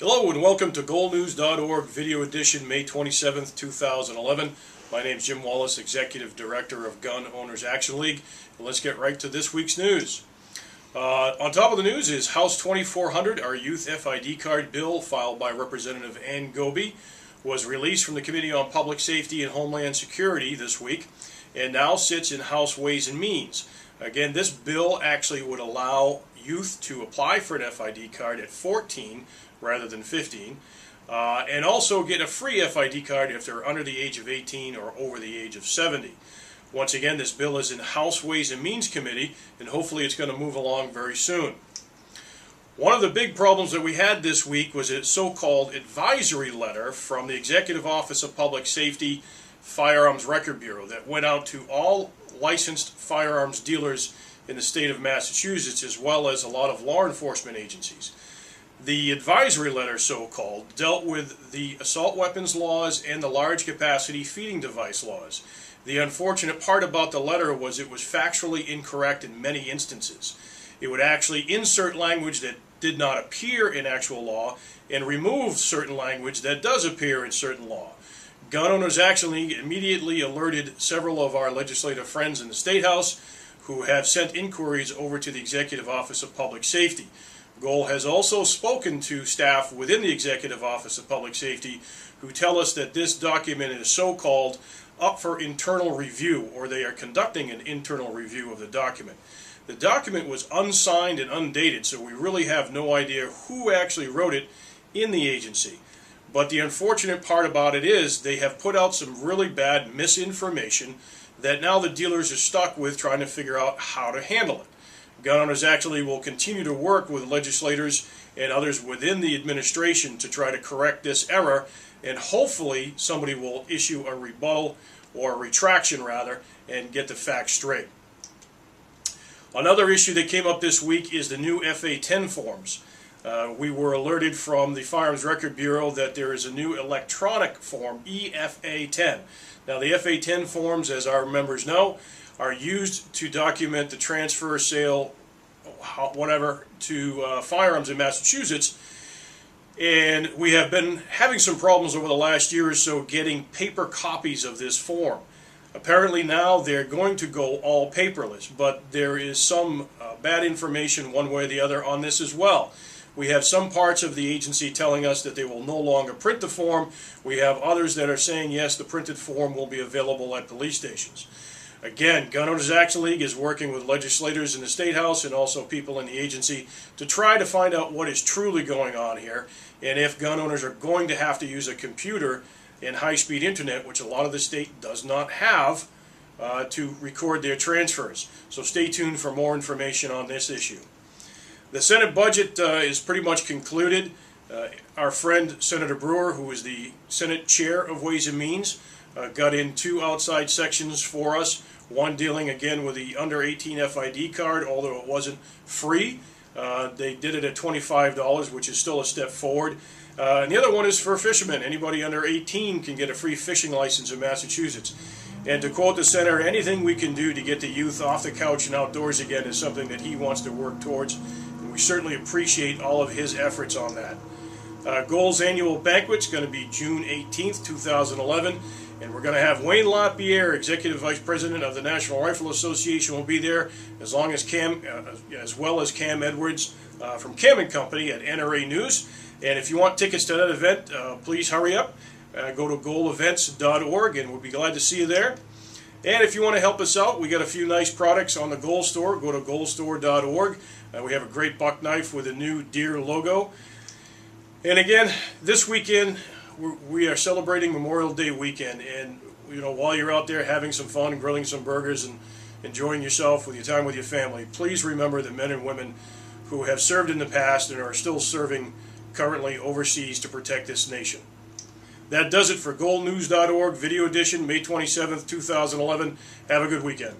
Hello and welcome to goldnews.org Video Edition, May 27th, 2011. My name is Jim Wallace, Executive Director of Gun Owners Action League. And let's get right to this week's news. On top of the news is House 2400, our youth FID card bill filed by Representative Ann Goby, was released from the Committee on Public Safety and Homeland Security this week and now sits in House Ways and Means. Again, this bill actually would allow youth to apply for an FID card at 14 rather than 15, and also get a free FID card if they're under the age of 18 or over the age of 70. Once again, this bill is in House Ways and Means Committee, and hopefully it's going to move along very soon. One of the big problems that we had this week was a so-called advisory letter from the Executive Office of Public Safety Firearms Record Bureau that went out to all licensed firearms dealers in the state of Massachusetts, as well as a lot of law enforcement agencies. The advisory letter, so-called, dealt with the assault weapons laws and the large capacity feeding device laws. The unfortunate part about the letter was it was factually incorrect in many instances. It would actually insert language that did not appear in actual law and remove certain language that does appear in certain law. Gun Owners Action League immediately alerted several of our legislative friends in the State House who have sent inquiries over to the Executive Office of Public Safety. Goal has also spoken to staff within the Executive Office of Public Safety who tell us that this document is so-called up for internal review, or they are conducting an internal review of the document. The document was unsigned and undated, so we really have no idea who actually wrote it in the agency. But the unfortunate part about it is they have put out some really bad misinformation that now the dealers are stuck with trying to figure out how to handle it. Gun Owners actually will continue to work with legislators and others within the administration to try to correct this error, and hopefully somebody will issue a rebuttal, or a retraction rather, and get the facts straight. Another issue that came up this week is the new FA10 forms. We were alerted from the Firearms Record Bureau that there is a new electronic form, FA10. Now the FA10 forms, as our members know, are used to document the transfer, sale, whatever, to firearms in Massachusetts. And we have been having some problems over the last year or so getting paper copies of this form. Apparently now they're going to go all paperless, but there is some bad information one way or the other on this as well. We have some parts of the agency telling us that they will no longer print the form. We have others that are saying yes, the printed form will be available at police stations. Again, Gun Owners Action League is working with legislators in the State House and also people in the agency to try to find out what is truly going on here, and if gun owners are going to have to use a computer and high-speed internet, which a lot of the state does not have, to record their transfers. So stay tuned for more information on this issue. The Senate budget is pretty much concluded. Our friend Senator Brewer, who is the Senate Chair of Ways and Means, got in two outside sections for us. One dealing again with the under 18 FID card, although it wasn't free. They did it at $25, which is still a step forward. And the other one is for fishermen. Anybody under 18 can get a free fishing license in Massachusetts. And to quote the senator, anything we can do to get the youth off the couch and outdoors again is something that he wants to work towards. And we certainly appreciate all of his efforts on that. Goal's annual banquet is going to be June 18th, 2011. And we're going to have Wayne LaPierre, Executive Vice President of the National Rifle Association, will be there, as well as Cam Edwards from Cam & Company at NRA News. And if you want tickets to that event, please hurry up. Go to goalevents.org, and we'll be glad to see you there. And if you want to help us out, we got a few nice products on the Goal Store. Go to goalstore.org. We have a great buck knife with a new deer logo. And again, this weekend, we are celebrating Memorial Day weekend, and while you're out there having some fun, grilling some burgers and enjoying yourself with your time with your family, please remember the men and women who have served in the past and are still serving currently overseas to protect this nation. That does it for goldnews.org Video Edition, May 27th, 2011. Have a good weekend.